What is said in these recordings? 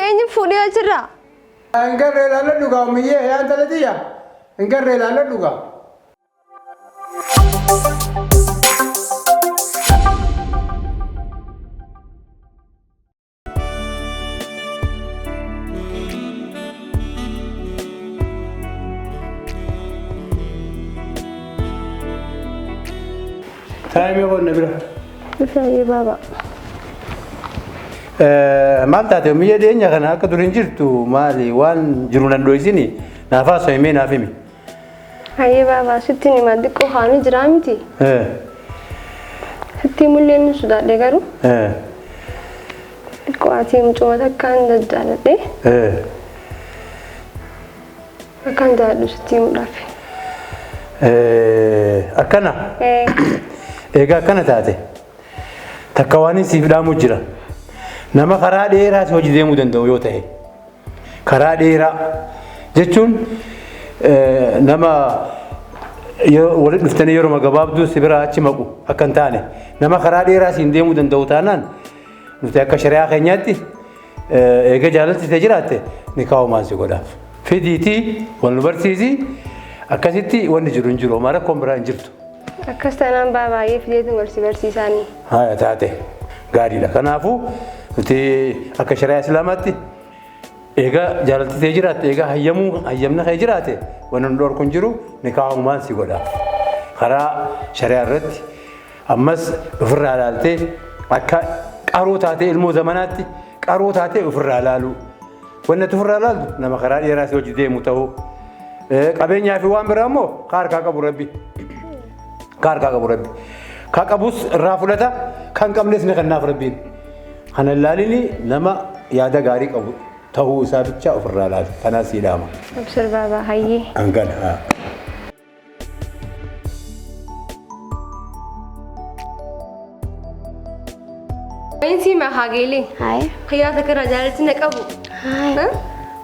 أين فودي أجرا انقر لا لدغا ميه يا انت لديا انقر لا لدغا تايم يقول نبره بفاي بابا مالتا تيمية دينيا كنا كدورين جرتو مالي وان جرونا دويسيني نافاسو يمي نافيمي هاي بابا ستيني ما دكو خاني جرامتي ستي مليون سودا دغارو دكو اتي مچوتا كان دجالدي كان دادو ستي مدافي اكنا ايغا كنا تاتي تكواني سيفدامو جرا nama karaa dheeraa si hojii deemuu danda'u yoo ta'e karaa dheeraa jechuun nama walitti dhuftanii yeroo gabaabduu si bira achi maqu akka hin taane nama karaa dheeraa si deemuu danda'u taanaan nuti akka shari'aa keenyaatti eega jaalaltitee jiraatte nikaahumaan si godhaaf fidiitii wal nu barsiisi akkasitti wanni jiru hin jiru mara koon biraa hin jirtu. Akkas taanaan baay'ee fideetiin wal si barsiisanii. Haa taate gaariidha kanaafuu. Nuti akka shari'aa islaamaatti eega jaalaltitee jiraatte eega hayyamna kee jiraate wanni nu dhorku hin jiru nikaahumaan si godhaaf karaa shari'aa irratti ammas ofirraa ilaaltee akka qaroo taatee ilmoo zamanaatti qaroo taatee ofirraa ilaalu wanni ati ofirraa ilaaltu nama karaa dheeraa si hojii deemu ta'uu qabeenyaa fi waan biraa immoo kaarkaa qabu rabbi kaa qabus irraa fudhata kan qabnes ni kennaaf rabbiin. Kana laalini nama yaada gaarii qabu ta'uu isaa bicha ofirraa laal kana siidhama. Abshir baba hayyi. Angana. Inti ma hageli. Hai. Khiyata kara jalati naqabu. Hai.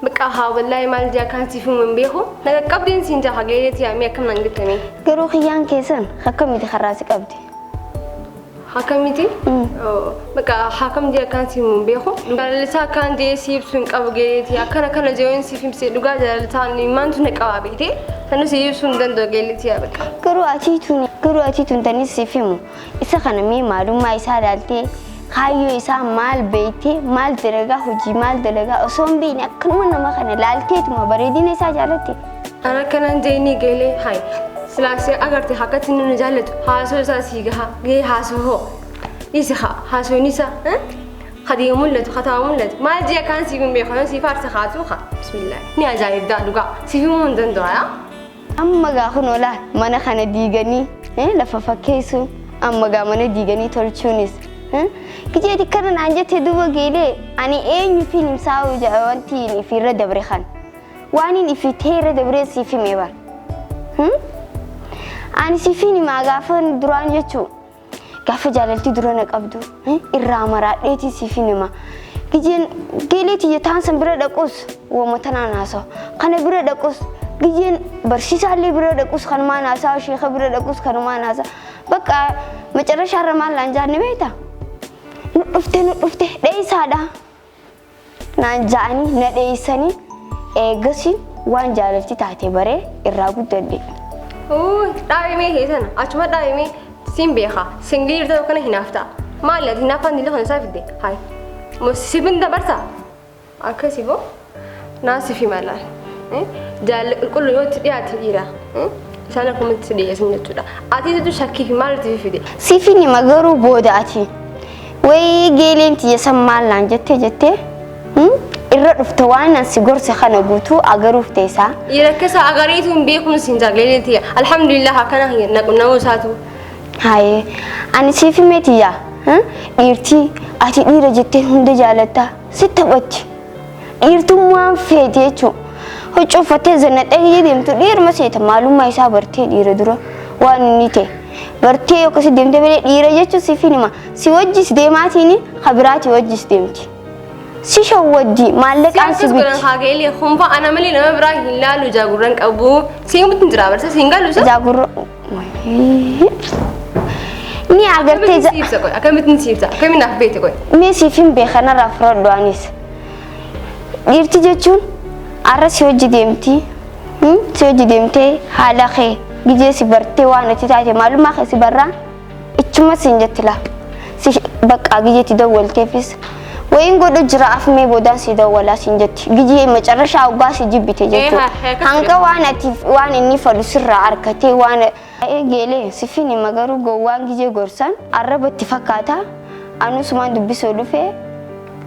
Baka ha wallahi mal ja kan sifu min beho. Naga qabdin sinja hageli ti ami akam nangitami. Garuu khiyaan keessan akkamiti kharaasi qabdi. Hakamiti? Baka hakam dia kan si mun beho. Dalisa kan dia sif sun qabgeeti akana kana jewen sifim se duga dalita ni mantu ne qababiti. Tanu sif sun dando geliti ya baka. Garuu atitun tani sifimu. Isa kana mi maalummaa isaa daalte kaayyoo isaa maal beeyte maal dalagaa hojii maal dalagaa osoo hin beekne akkanuma nama kana laalteetuma bareedina isaa jaalatte. Ana kanan jeeni geele hay. سلاسي أقرتي حكت إنه نجالد حاسو ساسيجها جي حاسو هو يسخا حاسو نيسا خديم ولد خطا ولد ما جي كان سيفون بيخون سيفار سخاتوخا بسم الله ني أجايب دادوكا سيفون دندوها أما جاهون ولا ما نخنا ديجاني لففكيسو أما جا ما نديجاني ترشونيس كجي تكرر عنجة تدوبا جيلي أني إيه في نمساو جوانتي في رد بريخان واني في تير دبري سيفي ميبار أنا سيفيني ما غافن دران يجوا غاف جالتي دران قبضو الرامرا ليتي سيفيني ما كجين قيلتي يتان سنبرا دقوس ومتنا ناسو خانه برا دقوس كجين برشيسا لي برا دقوس خان ما ناسا شيخ برا دقوس خان ما ناسا بقى مچرشا رمان لانجان نبيتا نطفته ديسادا نانجاني نديساني ايغسي وان جالتي تاتي بري الراغوددي داوي مي هيسن أشوف داوي مي سيمبيخا سنجير ده وكنا هنافتا ما لا هنافان دي له هنسافدي هاي مسيبن ده برسا أكسيبو ناس في مالا جال كل يوم تبيع تغيرا سأنا كم تسدي اسمه تدا أتي تدو شكي في مال تفيدي سيفيني مغرو بوداتي وي جيلين تيسم مال لانجتة الرف توانا سيجور سخنا بوتو أجروف تيسا يركز أجريتهم بيكون سنجاقلتي الحمد لله كنا هي نوساتو هاي أنا سيفي متيا إرتي أتي إيرجتة هند جالتا ستة وجه إرتو ما فيديتشو هو شوفتة زنت أيه ديم تدير ما سيت معلوم ما يسا برتي إيردرو وانيته برتي وكسي ديم تبلي إيرجتشو سيفيني ما سيوجس ديماتيني خبراتي وجس ديمتي سيشو ودي مالك عن سيبت كلن خاجيلي خنفا أنا ملي لما براه هلالو جاغورن أبو سيمت نترا برسا سينغالو سا جاغور ني أغرتي جا أكمل تنسيبتا كمين نحبيت كوي مي سيفين بخنا رافراد دوانيس dhiirti jechuun arra si hojii deemti si hojii deemtee haala kee gijee si bartee waan itti taate maalummaa kee si barraa ichuma siin jetti laa si bakka gijeetti dawwalteefis wayin godhu jira afmee boodaan si dawwalaa siin jetti gijee macarrashaa ugaa si jibbite jechuudha hanga waan inni fadhu sirraa arkatee waan geelee si fini magaruu gowwaan gijee gorsan arrabatti fakkaata anusumaan dubbisoo dhufee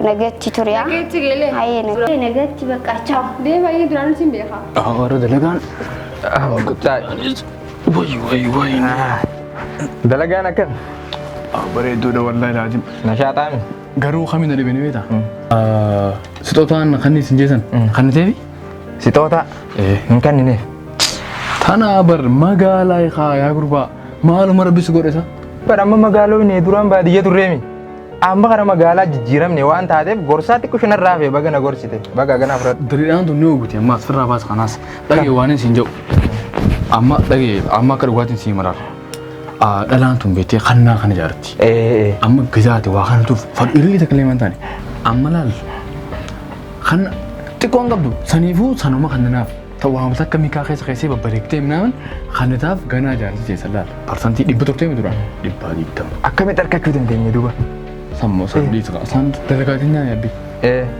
nagatti turiyaa nagatti geelee hayyee nagatti bakka chaaw deema inni duraan siin beekaa warra dalagaan way dalagaan akkam bareedduudha wallahi laajim nashaaxaami garuu kamiin na dhibeen beeta sixootaan kan isin jeesan kan teefi sixoota hin kannineef tana bar magaalaa yaa gurbaa maaluma rabbisu godhesa bar amma magaaloo inni duraan baadiyyaa turreemi amma kana magaalaa jijjiiramne waan taateef gorsaa xiqqoo shanarraa fi baga na gorsite baga gana fudhadhu diriidhaan tun ni oguuti amma asirraa baasa kanaas dhagee waan isin jedhu amma dhagee amma akka dhugaatiin siin maraara dhalaan tun beektee kannaa kana jaarti amma gazaate waa kanatuuf fadhu illee takka leeman taane amma laal kan xiqqoon qabdu saniifuu sanuma kannanaaf ta'u haamsa akka miikaa keessee babbareektee minaaman kannataaf ganaa jaarti jeessa laal parsantii 100 turtee mi duraan 120 akkamitti harkachuu dandeenye duuba sammoo saddeet isaan dalagaatiin nyaame abbi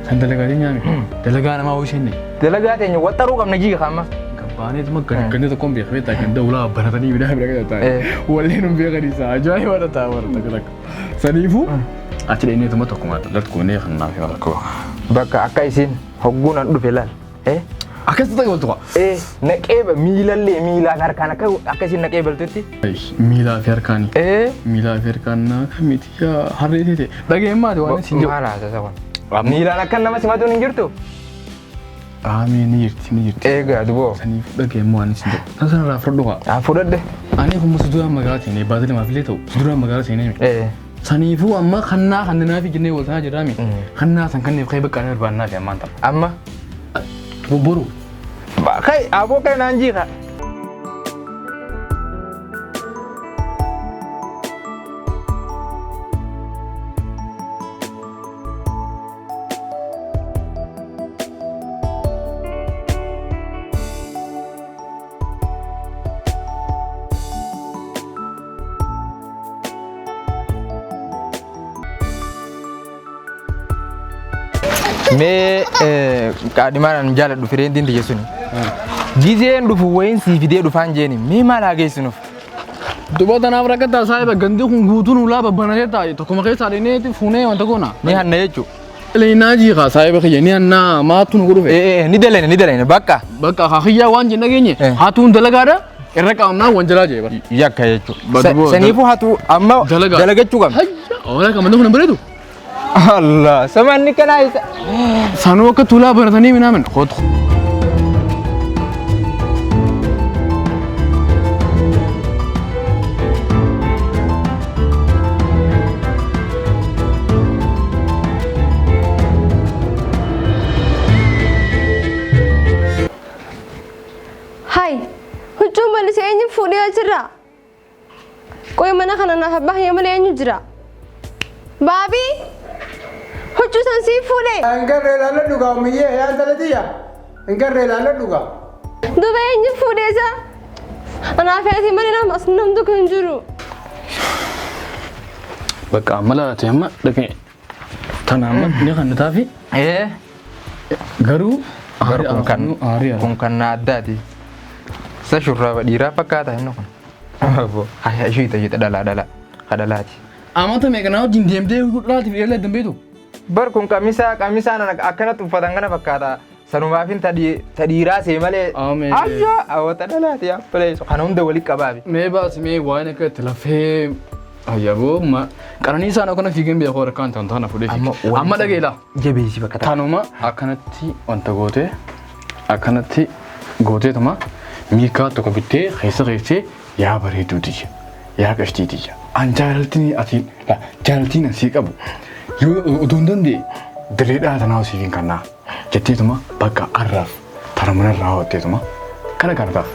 san dalagaatiin nyaame dalagaa namaa ho'ishenne dalagaa teenya waxxaruu qabna jiga kamma Banet makan kena tu kombi khweta kan daula baratani bidah bidah kata. Wallen um biar kadi saja ai wala ta war tak. Sanifu ati ini tu matok mat lat ko ne khanna fi ko. Bakka akka isin hoggunan dhufe laal. Akas ta gol to. Naqeeba miilalle miila harkaan akka isin naqeebaltutti. Miila fi harkaani. Miila fi harkaanna kamiti ya harreete. Dhageemmaati waan isin jiru. Maala sasa waan. Miilaan akka nama simatuun hin jirtu. Ni jirti. Egaa duboo. Saniif dhageemmoo waan isin jiru. Tasan irraa fudhadhu haa. Fudhadhe. Ani kun suduraan magaalaa seenee baatee lamaaf illee ta'u suduraan magaalaa seenee. Saniifuu amma kannaa kannanaa fi jennee waltaa jiraami. Kannaa san kanneef ka'ee bakka barbaannaa fi ammaan ta'a. Amma. Bobboru. Kai aboo kai naan jiika. Me kaadimaan jaaladhu fireentiin tiyya suni. Gizeen dhufu wayin sii fidee dhufaan jeeni mee maal haa geessinuuf? Duba tanaaf rakkataa saayiba gandi kun guutuun ulaa babbanatee taa'e tokkuma keessaa dhineeti fuunee wanta goona. Ni hanna jechuudha. Leenaa jiikaa saayiba kiyya ni hanna maatu nu godhufe. Ni dalene bakka. Bakka hakiyyaa waan jenna geenye haatuun dalagaadha irra qaamnaa wanjalaa jee bara. Yakka jechuudha. Saniifuu haatu amma dalagachuu qabna. Oola kamanda kun hin bareedu. Allah samanni kana isa. Sanuu akka tuulaa baratanii minaamin hootu. Hai, huccuu malee eenyu fuudhee jira? Qoy mana kana naaf baay'ee malee eenyu jira? Baabii? Huccuu san sii fuudhee? Engarree ilaalle dhugaa miyyee yaan talatiyya. Engarree ilaalle dhugaa. Duuba eenyu fuudhee isa? Anaaf ati malee namas namtu kan jiru. Bakka amma laatee amma dhaqee tana amma ni kan taafi. Garuu kun kan na addaati. Sa shurraaba dhiiraa fakkaata inni kun. Haa ishii tajaajila dhalaati. Amata meeqanaa wajjin deemtee laatiif dheeraa dambeetu. Bar kun qamisaan akkanatti uffatan kana fakkaata. Sanumaafin tadhiiraa see malee. Ayyaa hawwata dhalaati yaappalee kana hunda walitti qabaafi. Mee baasi mee waan akka itti lafee ayyaboo qaranii isaan akkana fiigeen beekoo rakkaan ta'an ta'an fuudhee fiigee. Amma dhageela. Jabeessi bakka ta'a. Tanuma akkanatti wanta gootee akkanatti gooteetuma miikaa tokko bittee keessee yaa bareeduuti yaa qashtiiti. An jaalaltiin asii qabu yoo utuu hin dandeenye direedhaa tanaaosiifiin kannaa jetteetuma bakka arraaf tana manarraa hawwatteetuma kana gargaaf.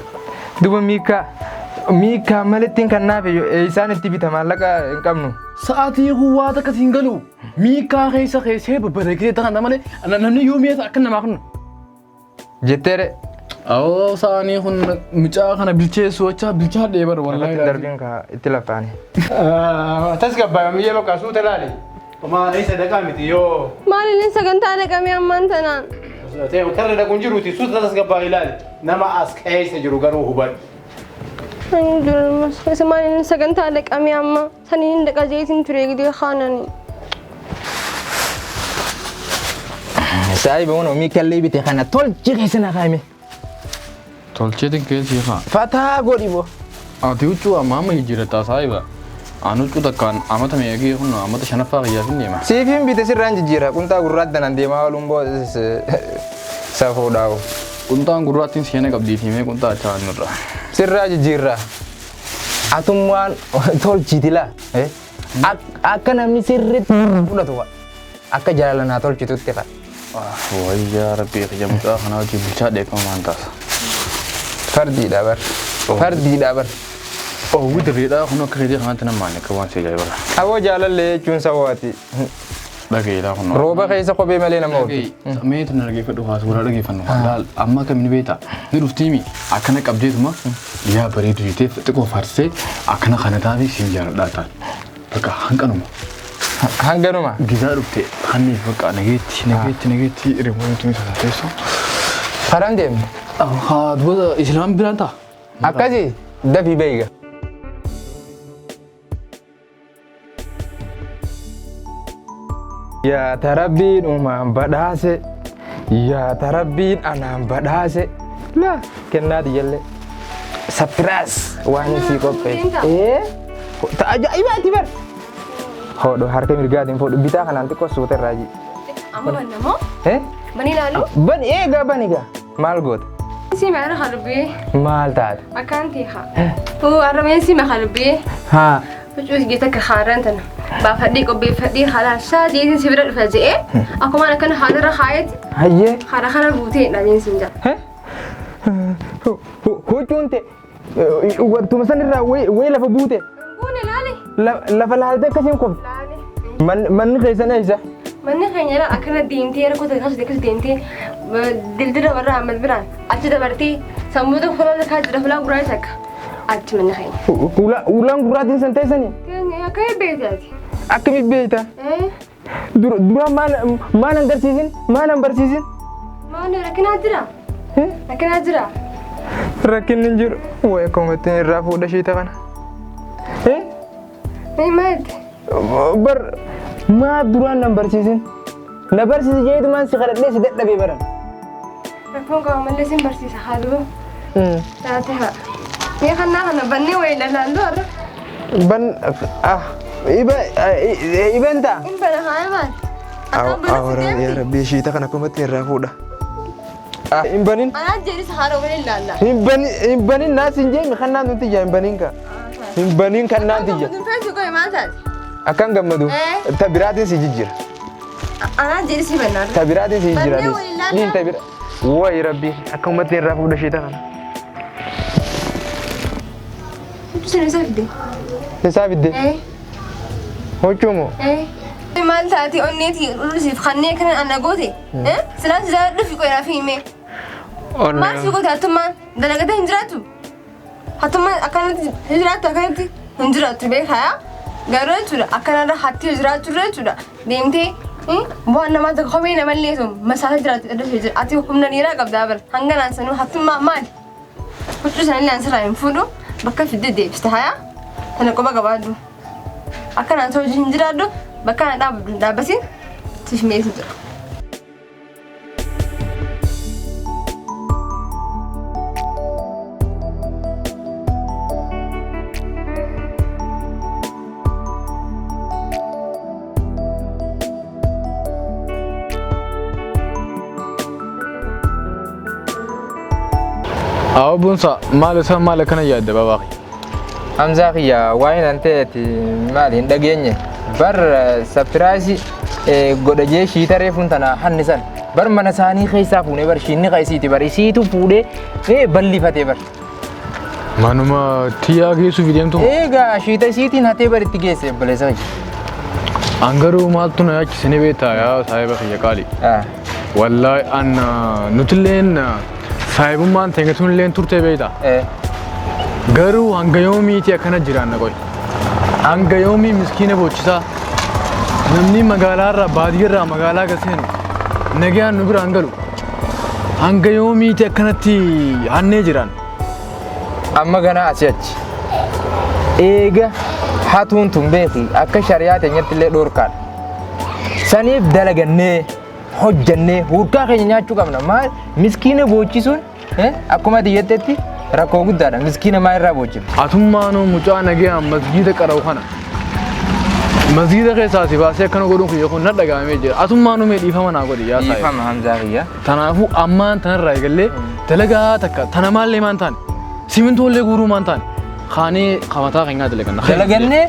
Duba miikaa malettiin kannaaf isaan itti bita maallaqa hin qabnu ساعتي هو هذا كتنقلو ميكا خيسا خيسا ببركة تغنى مالي أنا نحن يومي أكلنا معكنا جتري أو ثاني هن مجاخنا بالشيس وجه بالشهر ديبر والله دربين كا اتلافاني تسكب بامية لو كاسو تلالي وما ليس دقامتي يو Maali ni sagantaa dhaqamee ammaan tanaan. تيم كرر دقون جروتي سوت تسكب بايلالي نما أسكيس جرو قرو هبال Ani dulmas. Isa maali ni sagantaa dhaqamee amma saniin dhaqa jeetiin ture gidee khaanani. سايب وانا ميكا اللي بيتي خانا طول جيغي سنة خايمي تولشيتين كيسي خا فاتا قولي بو أتيوتشو أمام يجري تاسايبا أنو كده كان أمتى ميجي هنا أمتى شنفا غيا في النيمة سيفين بيتي سران جيرا كنت أقول ردنا ندي ما لومبو سافو داو كنت أقول راتين سينة قبل تيمه كنت أشان نرا سراج جيرا أتومان طول جيتلا أكن أمي سرت ولا توا أكن جالنا طول جيتو تكا ويا ربي خجم أنا أجيب بشاد ديكم مانتاس فردي دابر فردي دابر أو وده بيدا هنا كذي خان تنام كمان سيجاي برا أبو جال اللي جون سواتي لكن لا هنا روبا كيسا قبي ملينا موت ميت نرجع في دوها سورة رجع فنو دال أما كم بيتا نروفتيمي أكنك أبديت ما يا بريد جيت تكو فارسي أكنك خانة تابي سينجار داتا بقى هنكنو هنگنو ما جزار رفتي خاني بقى نجيت ريمون تمي ساتيسو فرندم هاد وده إسلام بلانتا أكذي ده في بيجا يا تربين وما بداسة يا تربين أنا بداسة لا كنا ديالله سبراس وانا في كوبي إيه تأجأي ما تبر هو ده harga mirgadin foto bita kan nanti kau suter raji Amma bannamo? eh Mani lalu? ban ga baniga mal god Si mara khalbi. mal tad Akanti ha. هو أرمين سي مخلبي. ha فجوز جيتك خارنتنا. بفدي كوبي فدي خلاص شادي سيبرد فجأة. أكو ما أنا كان حاضر خايت. haye خارخنا بوتي نبين سنجا. هو تونت وقت مثلا وين لفبوته بوني لالي. لا فلا هذا كسيم كوب لالي. من خيسنا إيش مني خينيرا أكنا دينتي أنا كنت أخذ ذيك دينتي دلدل برا عمل بران أجد برتي سمودو خلال كاج رفلا برايسك أجد مني خين ulang guratin santai sani كان كاي بيتاتي akmi beta dura mana bersisin ما أنا لكن أجرا rakin ninjur woy kometin rafu da shi ta kana ما يد bar ma dura nan bersisin na bersisin jadi man si khalat desi da be baran رفون قام اللي سين برسيس خالو لا تها يا خنا بني وين لا ندور ban iba enta إن بنا هاي مان awra ya rabbi shi ta kana kometin rafu da imbanin أنا جالس خارو وين لا لا imbanin nasin je mi khanna dun tija imbanin ka imbanin kan nan tija بدون فايز يقول ما تاد akan gammadu tabiratin si jijjir أنا جالس بنا tabiratin si jijjir Banne walillahi. din tabir wai rabbi akan matin rafu da shi ta kana شو نسافدي sai sabidde إيه hochumo إيه مال تاتي أنيتي رسيف خنيه كنا أنا قوتي إيه سلام زاد في كوينا في مي ما في قوتي هتما دلقتي هنجراتو هتما أكنت هنجراتو أكنت هنجراتو بيخا قالوا ترى أكنت حتى هنجراتو ترى ديمتي إيه بوانا ما تخوينا مليتهم مسافة هنجراتو هنجراتو أتيكم نيرا قبل دابر هنجنا نسنو هتما مال وشو سنة اللي أنسرا ينفودو بكا في الددي بستحيا أنا كوبا قبادو أكنت توجي هنجراتو بكا دابسين تشميت أو بنسا مال كنا يا دبا باقي amza ya wayin ante ti mali ndagenye bar surprise goda je shi tare funtana hannisan bar mana sani khaisa fune bar shinni khaisi ti bar isi tu fude balli fate bar Manuma tiyaa geessuuf deemtu. Egaa shiita isiitiin hatee baritti geesse obboleessa kiyya. Angaruu maaltu na yaachisanii beektaa yaa saahiba kiyya qaali. Wallaahi anna nutilleen saahibummaan ta'e tunilleen turtee beektaa. Garuu hanga yoomiiti akkana jiraanna qoy. Hanga yoomii miskiina boochisaa. Namni magaalaarraa baadiyyaarraa magaalaa gaseenu nagaan nu biraan galu. Hanga yoomiiti akkanatti hannee jiraan. Amma ganaa asii achi. Eega hatuun tun beeki akka shari'aa teenyatti illee dhorkaadha. Saniif dalagannee hojjannee hurkaa keenya nyaachuu qabna. Maal miskiina boochisuun akkuma xiyyeettetti rakkoo guddaadha. Miskiina maal irraa boochifna? Atummaanuu mucaa nagaan masgiida qara'u kana. Masgiida keessaa si baasee akkana godhuun kiyya kun na dhagahamee jira. Atummaanuu mee dhiifama naa godhi yaa saayi. Dhiifama Hamzaa kiyya. Kanaafuu ammaan tanarraa eegallee dalagaa takka tana maallee maan taane simintoolee guuruu maan taane kaanee qabataa keenyaa dalaganna. Dalagannee